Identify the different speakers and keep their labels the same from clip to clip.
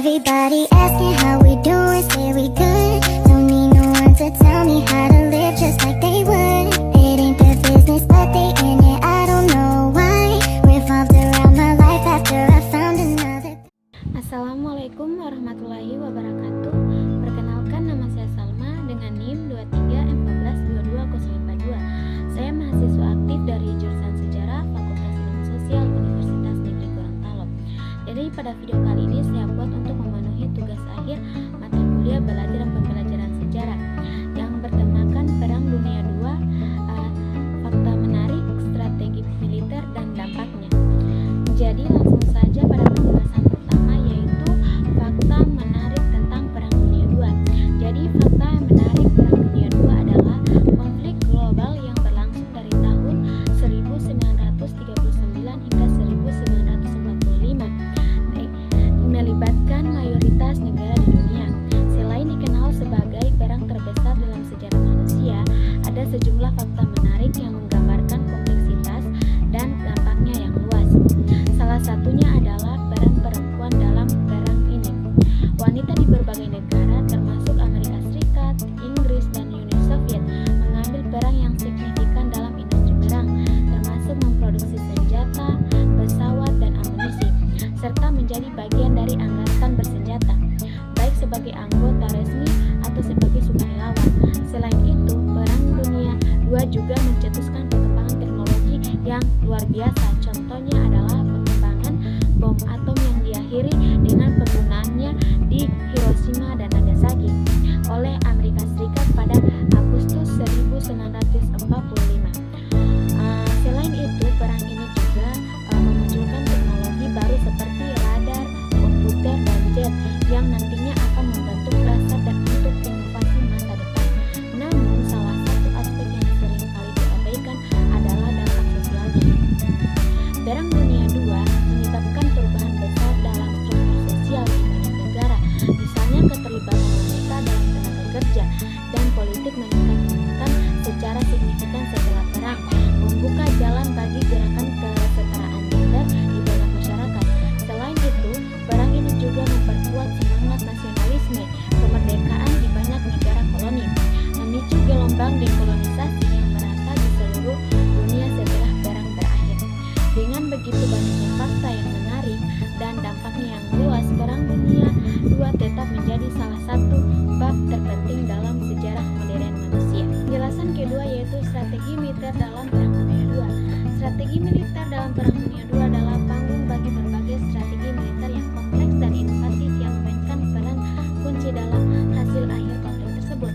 Speaker 1: Everybody asking how we doing, say we good. Don't need no one to tell me how to live just like they would. It ain't their business, but they in it, I don't know why. Revolved around my life after I found another.
Speaker 2: Assalamualaikum warahmatullahi wabarakatuh. Perkenalkan, nama saya Salma dengan NIM 23M1422042. Saya mahasiswa aktif dari jurusan Sejarah Fakultas Ilmu Sosial Universitas Negeri Gorontalo. Jadi pada video kali ini saya buat untuk memenuhi tugas akhir mata kuliah belajar dan pembelajaran sejarah yang bertemakan Perang Dunia II, fakta menarik, strategi militer dan dampaknya. Jadi langsung saja pada penjelasan pertama, yaitu fakta menarik tentang Perang Dunia II. Jadi fakta yang menarik Perang Dunia II adalah konflik global yang berlangsung dari tahun 1939 hingga 1945, melibatkan mayoritas negara di dunia. Selain dikenal sebagai perang terbesar dalam sejarah manusia, ada sejumlah fakta menarik yang menggambarkan kompleksitas dan dampaknya yang luas. Salah satunya adalah peran perempuan dalam perang ini. Wanita di berbagai negara, termasuk Amerika Serikat, Inggris, dan Uni Soviet, mengambil peran yang signifikan dalam industri perang, termasuk memproduksi senjata, pesawat, dan amunisi, serta menjadi bagian dari angkatan bersenjata, baik sebagai anggota resmi atau sebagai sukarelawan. Selain itu, Perang Dunia II juga mencetuskan perkembangan teknologi yang luar biasa. Contohnya adalah pengembangan bom atom yang diakhiri dengan penggunaannya di Hiroshima dan Nagasaki oleh Amerika Serikat pada Agustus 1945. Selain itu, perang ini juga memunculkan teknologi baru seperti radar, komputer, dan jet yang nantinya akan membentuk dasar dan untuk inovasi masa depan. Namun, salah satu aspek yang sering kali diabaikan adalah dampak sosialnya. Perang Dunia II menyebabkan perubahan besar dalam struktur sosial di banyak negara, misalnya keterlibatan wanita dalam tenaga kerja dan politik meningkatkan secara signifikan setelah perang, membuka jalan bagi gerakan kesetaraan gender di banyak masyarakat. Selain itu, perang ini juga memperkuat semangat nasionalisme kemerdekaan di banyak negara koloni, memicu gelombang dekolonisasi yang merata di seluruh dunia setelah perang berakhir. Dengan begitu banyaknya fakta yang menarik dan dampaknya yang luas, Perang Dunia II tetap menjadi salah satu bab terpenting dalam sejarah modern manusia. Penjelasan kedua yaitu strategi militer dalam Perang Dunia II. Strategi militer dalam Perang Dunia II adalah panggung bagi berbagai strategi militer yang kompleks dan inovatif yang memainkan peran kunci dalam hasil akhir konflik tersebut.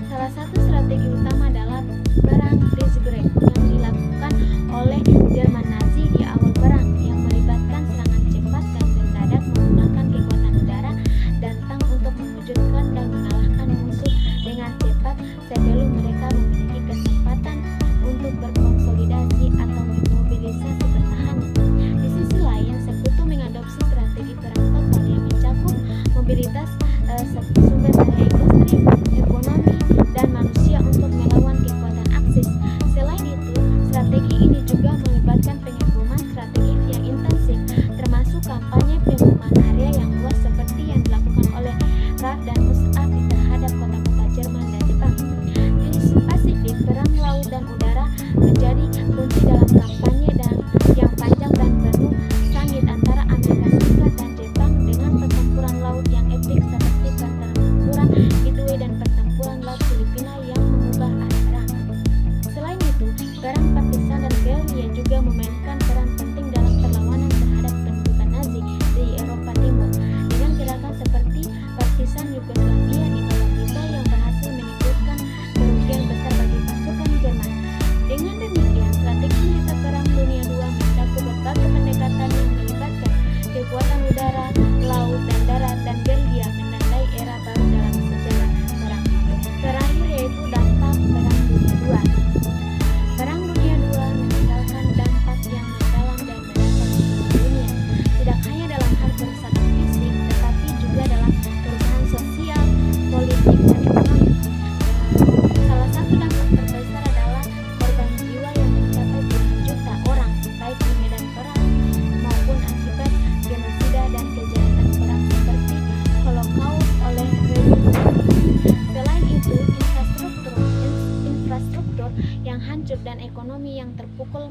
Speaker 2: Salah satu strategi utama adalah Perang Blitzkrieg yang dilakukan oleh Jerman Nazi di awal perang, yang melibatkan serangan cepat dan mendadak menggunakan kekuatan udara dan tank untuk mewujudkan dan mengalahkan musuh dengan cepat sebelum mereka memiliki kesempatan untuk berkonsolidasi atau memobilisasi pertahanan. Di sisi lain, Sekutu mengadopsi strategi perang total yang mencakup mobilitas sumber daya industri, ekonomi, dan manusia untuk melawan kekuatan Aksis. Selain itu, strategi ini juga melibatkan pengeboman strategis yang intensif, termasuk kampanye pemboman area yang luas seperti yang dilakukan oleh RAF dan USAF terhadap kota-kota Jerman dan Jepang. Di Pasifik, perang laut dan udara menjadi kunci dalam kampanye yang panjang dan penuh sangit antara Amerika Serikat dan Jepang dengan pertempuran laut yang epik serta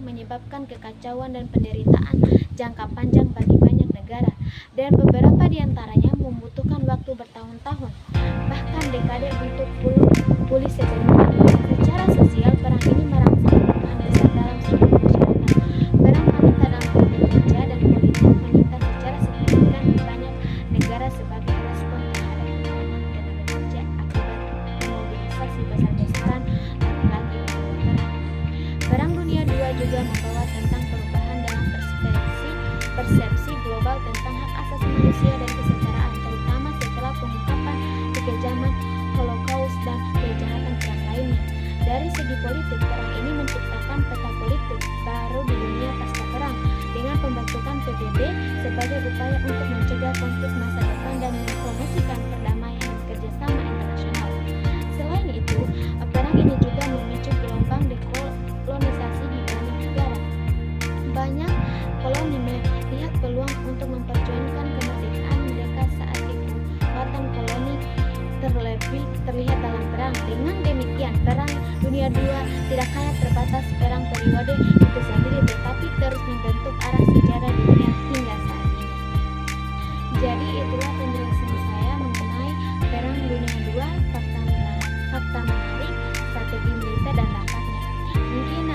Speaker 2: menyebabkan kekacauan dan penderitaan jangka panjang bagi banyak negara, dan beberapa di antaranya membutuhkan waktu bertahun-tahun, bahkan dekade untuk pulih sepenuhnya. Secara sosial, perang ini merangsang perubahan besar dalam struktur masyarakat. Perang wanita dalam dunia kerja dan politik meningkat secara signifikan di banyak negara sebagai respon terhadap penurunan tenaga kerja akibat mobilisasi besar-besaran laki-laki untuk berperang. Perang Dunia II juga membawa tentang perubahan dalam persepsi global tentang hak asasi manusia dan kesetaraan, terutama setelah pengungkapan kekejaman Holocaust dan kejahatan perang lainnya. Dari segi politik, perang ini menciptakan peta politik baru di dunia pasca perang dengan pembentukan PBB sebagai upaya untuk mencegah konflik masa depan dan mempromosikan perdamaian dan kerjasama internasional. Selain itu, perang ini juga memicu gelombang dekolonisasi di banyak negara. Banyak koloni melihat peluang untuk memperjuangkan kemerdekaan mereka saat itu. Kekuatan koloni terlebih terlihat dalam perang. Dengan demikian, perang dunia II tidak hanya terbatas perang periode itu sendiri, tetapi terus membentuk arah sejarah dunia hingga saat ini. Jadi itulah penjelasan saya mengenai perang dunia II, fakta menarik, strategi militer dan dampaknya. Mungkin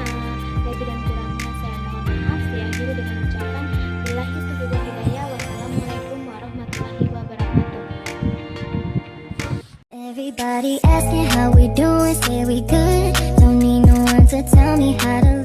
Speaker 2: lebih dan kurangnya saya mohon maaf. Saya akhiri dengan ucapan billahi taufiq wal hidayah. Wassalamualaikum warahmatullahi wabarakatuh.
Speaker 1: Everybody asking how we doing, say we good. Don't need no one to tell me how to